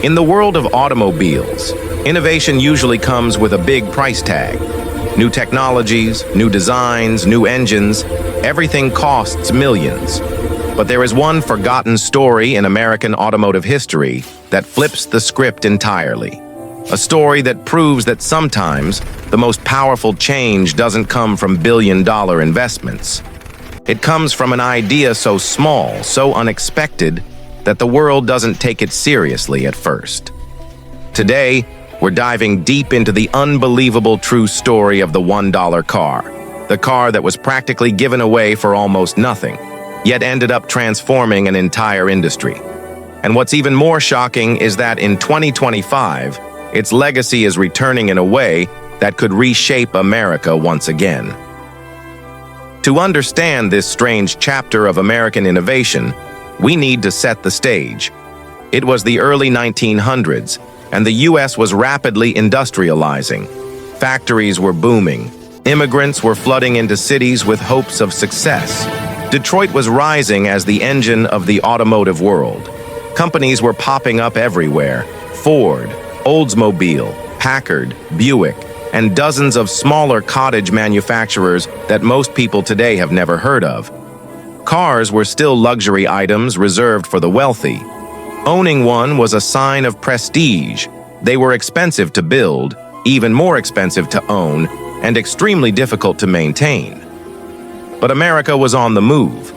In the world of automobiles, innovation usually comes with a big price tag. New technologies, new designs, new engines, everything costs millions. But there is one forgotten story in American automotive history that flips the script entirely. A story that proves that sometimes the most powerful change doesn't come from billion-dollar investments. It comes from an idea so small, so unexpected, that the world doesn't take it seriously at first. Today, we're diving deep into the unbelievable true story of the $1 car. The car that was practically given away for almost nothing, yet ended up transforming an entire industry. And what's even more shocking is that in 2025, its legacy is returning in a way that could reshape America once again. To understand this strange chapter of American innovation, we need to set the stage. It was the early 1900s, and the U.S. was rapidly industrializing. Factories were booming. Immigrants were flooding into cities with hopes of success. Detroit was rising as the engine of the automotive world. Companies were popping up everywhere: Ford, Oldsmobile, Packard, Buick, and dozens of smaller cottage manufacturers that most people today have never heard of. Cars were still luxury items reserved for the wealthy. Owning one was a sign of prestige. They were expensive to build, even more expensive to own, and extremely difficult to maintain. But America was on the move.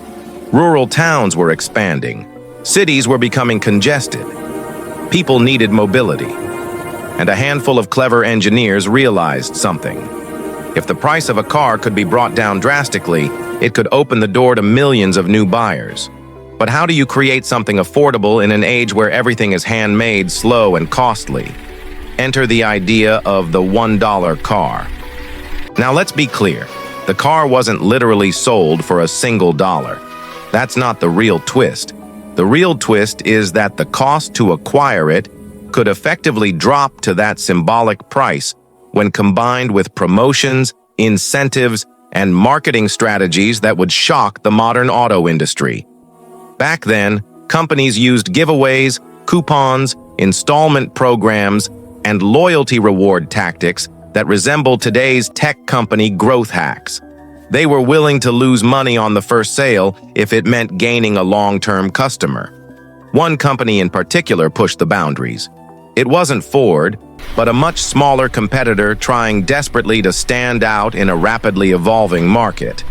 Rural towns were expanding. Cities were becoming congested. People needed mobility. And a handful of clever engineers realized something. If the price of a car could be brought down drastically, it could open the door to millions of new buyers. But how do you create something affordable in an age where everything is handmade, slow, and costly? Enter the idea of the $1 car. Now let's be clear. The car wasn't literally sold for a single dollar. That's not the real twist. The real twist is that the cost to acquire it could effectively drop to that symbolic price when combined with promotions, incentives, and marketing strategies that would shock the modern auto industry. Back then, companies used giveaways, coupons, installment programs, and loyalty reward tactics that resemble today's tech company growth hacks. They were willing to lose money on the first sale if it meant gaining a long-term customer. One company in particular pushed the boundaries. It wasn't Ford, but a much smaller competitor trying desperately to stand out in a rapidly evolving market.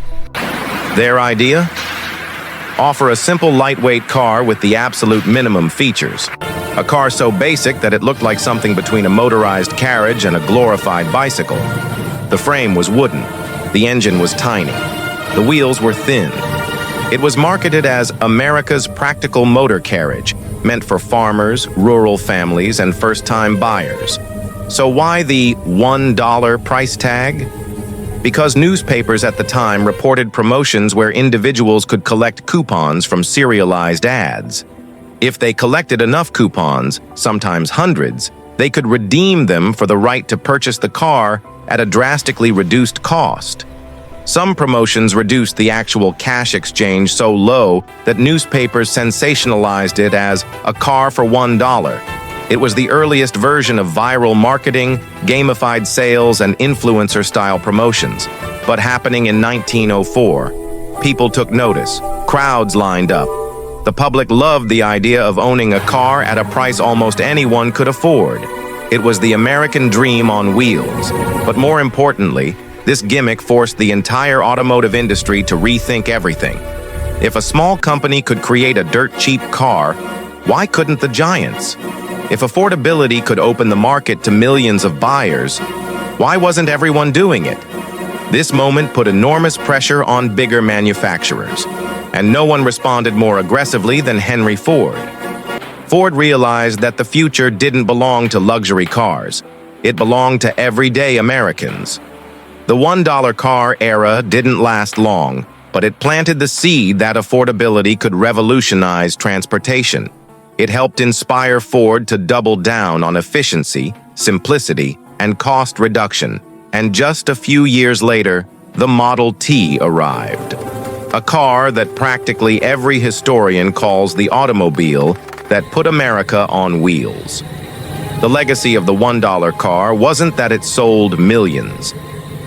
Their idea? Offer a simple lightweight car with the absolute minimum features. A car so basic that it looked like something between a motorized carriage and a glorified bicycle. The frame was wooden. The engine was tiny. The wheels were thin. It was marketed as America's practical motor carriage, meant for farmers, rural families, and first-time buyers. So why the $1 price tag? Because newspapers at the time reported promotions where individuals could collect coupons from serialized ads. If they collected enough coupons, sometimes hundreds, they could redeem them for the right to purchase the car at a drastically reduced cost. Some promotions reduced the actual cash exchange so low that newspapers sensationalized it as a car for $1. It was the earliest version of viral marketing, gamified sales, and influencer-style promotions. But happening in 1904, people took notice. Crowds lined up. The public loved the idea of owning a car at a price almost anyone could afford. It was the American dream on wheels. But more importantly, this gimmick forced the entire automotive industry to rethink everything. If a small company could create a dirt-cheap car, why couldn't the giants? If affordability could open the market to millions of buyers, why wasn't everyone doing it? This moment put enormous pressure on bigger manufacturers, and no one responded more aggressively than Henry Ford. Ford realized that the future didn't belong to luxury cars. It belonged to everyday Americans. The $1 car era didn't last long, but it planted the seed that affordability could revolutionize transportation. It helped inspire Ford to double down on efficiency, simplicity, and cost reduction. And just a few years later, the Model T arrived. A car that practically every historian calls the automobile that put America on wheels. The legacy of the $1 car wasn't that it sold millions.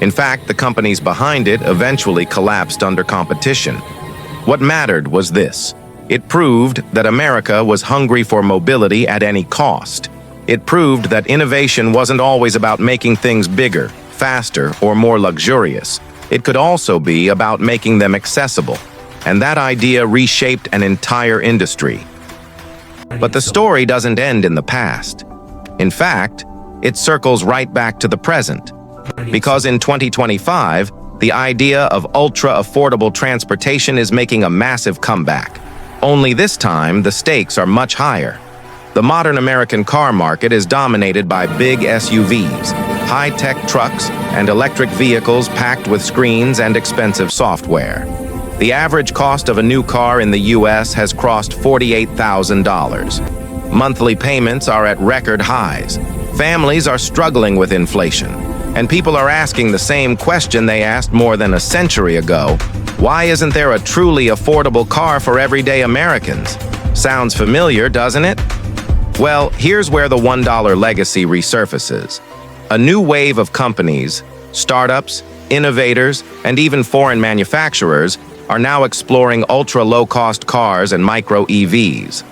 In fact, the companies behind it eventually collapsed under competition. What mattered was this. It proved that America was hungry for mobility at any cost. It proved that innovation wasn't always about making things bigger, faster, or more luxurious. It could also be about making them accessible. And that idea reshaped an entire industry. But the story doesn't end in the past. In fact, it circles right back to the present. Because in 2025, the idea of ultra-affordable transportation is making a massive comeback. Only this time, the stakes are much higher. The modern American car market is dominated by big SUVs, high-tech trucks, and electric vehicles packed with screens and expensive software. The average cost of a new car in the US has crossed $48,000. Monthly payments are at record highs. Families are struggling with inflation. And people are asking the same question they asked more than a century ago. Why isn't there a truly affordable car for everyday Americans? Sounds familiar, doesn't it? Well, here's where the $1 legacy resurfaces. A new wave of companies, startups, innovators, and even foreign manufacturers are now exploring ultra-low-cost cars and micro-EVs.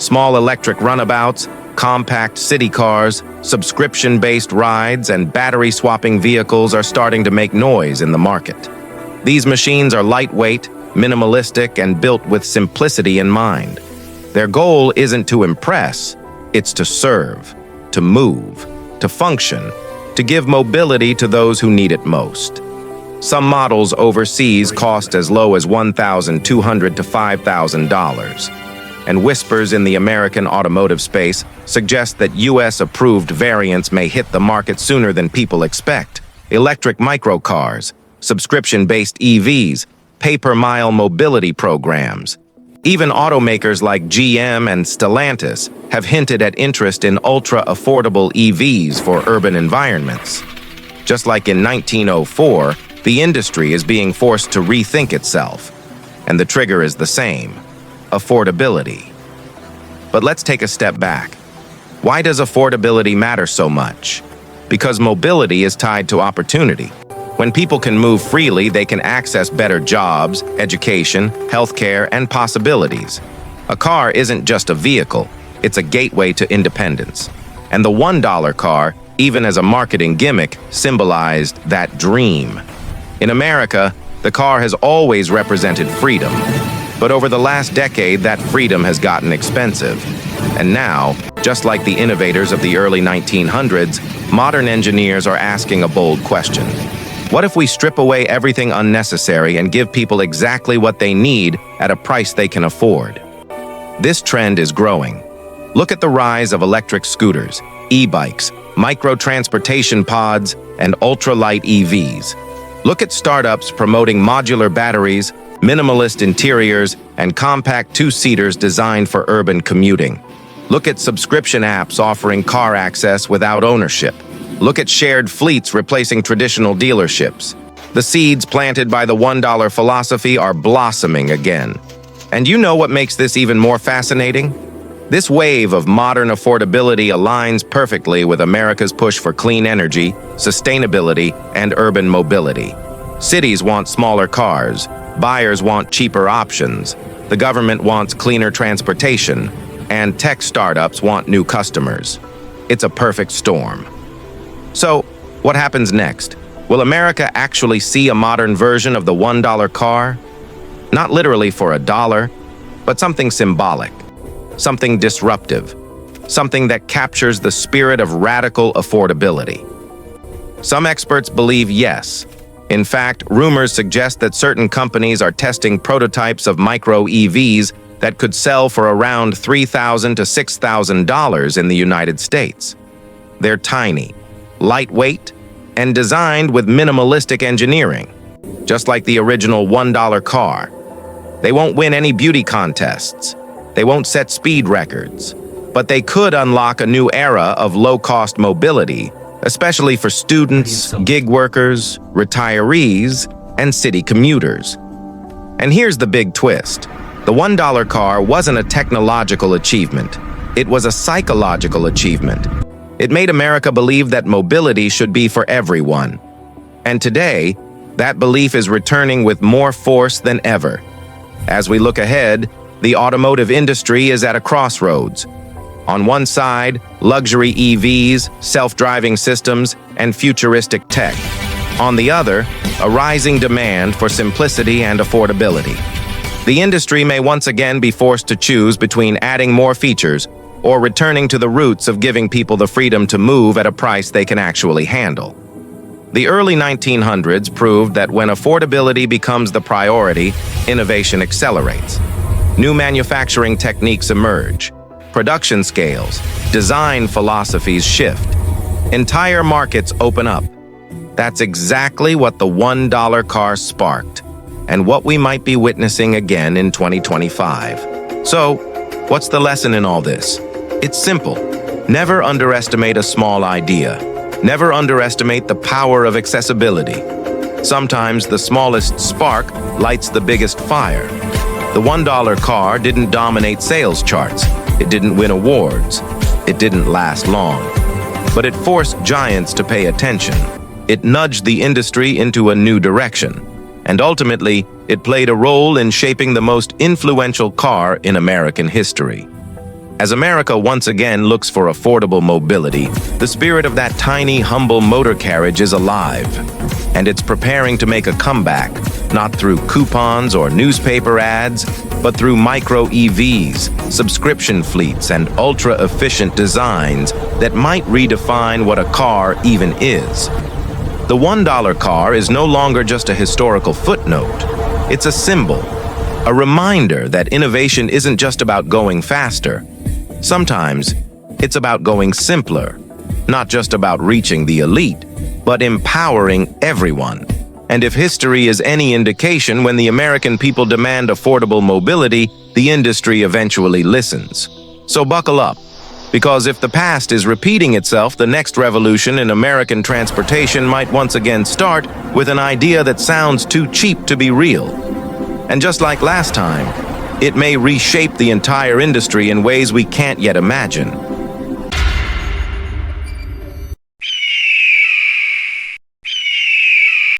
Small electric runabouts, compact city cars, subscription-based rides, and battery-swapping vehicles are starting to make noise in the market. These machines are lightweight, minimalistic, and built with simplicity in mind. Their goal isn't to impress, it's to serve, to move, to function, to give mobility to those who need it most. Some models overseas cost as low as $1,200 to $5,000. And whispers in the American automotive space suggest that US-approved variants may hit the market sooner than people expect. Electric microcars, subscription-based EVs, pay-per-mile mobility programs. Even automakers like GM and Stellantis have hinted at interest in ultra-affordable EVs for urban environments. Just like in 1904, the industry is being forced to rethink itself. And the trigger is the same: affordability. But let's take a step back. Why does affordability matter so much? Because mobility is tied to opportunity. When people can move freely, they can access better jobs, education, healthcare, and possibilities. A car isn't just a vehicle, it's a gateway to independence. And the $1 car, even as a marketing gimmick, symbolized that dream. In America, the car has always represented freedom. But over the last decade, that freedom has gotten expensive. And now, just like the innovators of the early 1900s, modern engineers are asking a bold question. What if we strip away everything unnecessary and give people exactly what they need at a price they can afford? This trend is growing. Look at the rise of electric scooters, e-bikes, micro-transportation pods, and ultralight EVs. Look at startups promoting modular batteries, minimalist interiors, and compact two-seaters designed for urban commuting. Look at subscription apps offering car access without ownership. Look at shared fleets replacing traditional dealerships. The seeds planted by the $1 philosophy are blossoming again. And you know what makes this even more fascinating? This wave of modern affordability aligns perfectly with America's push for clean energy, sustainability, and urban mobility. Cities want smaller cars, buyers want cheaper options, the government wants cleaner transportation, and tech startups want new customers. It's a perfect storm. So, what happens next? Will America actually see a modern version of the $1 car? Not literally for $1, but something symbolic, something disruptive, something that captures the spirit of radical affordability. Some experts believe yes. In fact, rumors suggest that certain companies are testing prototypes of micro-EVs that could sell for around $3,000 to $6,000 in the United States. They're tiny, lightweight, and designed with minimalistic engineering, just like the original $1 car. They won't win any beauty contests. They won't set speed records. But they could unlock a new era of low-cost mobility, especially for students, gig workers, retirees, and city commuters. And here's the big twist. The $1 car wasn't a technological achievement. It was a psychological achievement. It made America believe that mobility should be for everyone. And today, that belief is returning with more force than ever. As we look ahead, the automotive industry is at a crossroads. On one side, luxury EVs, self-driving systems, and futuristic tech. On the other, a rising demand for simplicity and affordability. The industry may once again be forced to choose between adding more features or returning to the roots of giving people the freedom to move at a price they can actually handle. The early 1900s proved that when affordability becomes the priority, innovation accelerates. New manufacturing techniques emerge. Production scales, design philosophies shift. Entire markets open up. That's exactly what the $1 car sparked, and what we might be witnessing again in 2025. So, what's the lesson in all this? It's simple. Never underestimate a small idea. Never underestimate the power of accessibility. Sometimes the smallest spark lights the biggest fire. The $1 car didn't dominate sales charts. It didn't win awards. It didn't last long. But it forced giants to pay attention. It nudged the industry into a new direction. And ultimately, it played a role in shaping the most influential car in American history. As America once again looks for affordable mobility, the spirit of that tiny, humble motor carriage is alive. And it's preparing to make a comeback, not through coupons or newspaper ads, but through micro EVs, subscription fleets, and ultra-efficient designs that might redefine what a car even is. The $1 car is no longer just a historical footnote. It's a symbol, a reminder that innovation isn't just about going faster. Sometimes, it's about going simpler, not just about reaching the elite, but empowering everyone. And if history is any indication, when the American people demand affordable mobility, the industry eventually listens. So buckle up, because if the past is repeating itself, the next revolution in American transportation might once again start with an idea that sounds too cheap to be real. And just like last time, it may reshape the entire industry in ways we can't yet imagine.